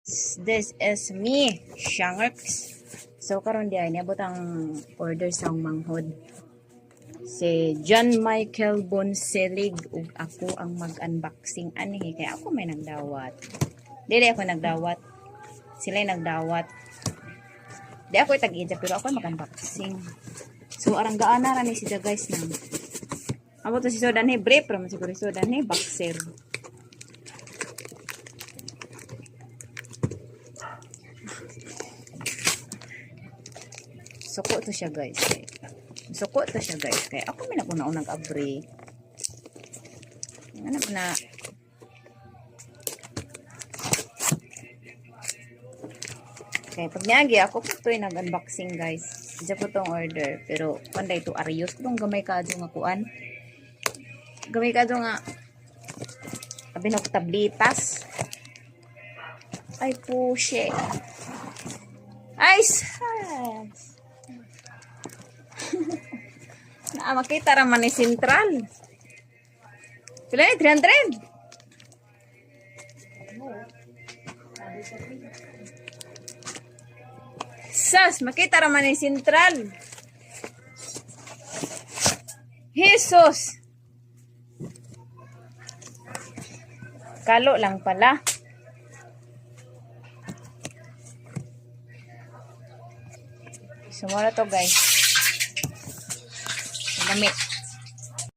This is me, Shangarks. So karon diay niabot ang order sa manghod. Si John Michael Bonselig ug ako ang mag-unboxing ani kay ako may nagdawat. Dili ako nagdawat. Sila yung nagdawat. Di ako itag-ija pero ako mag-unboxing. So arang gaana ra ni sila guys nang. Amo to si Sodan ni brief ra man siguro si Sodan ni boxer. Suko to siya guys. Suko to siya guys. Kaya ako may nag-una-unang abri. Ano na. Kaya pag niyagi ako po ito yung nag-unboxing guys. Diyan po itong order. Pero panday ito Arios. Itong gamay ka nga kuan. Gamay ka nga abinok tablitas. Ay pushe. Ay sas. Makita raman ni Central. Pila ni 300? Sas, makita raman ni Central. Jesus. Kalo lang pala. So, muna to guys. Damit.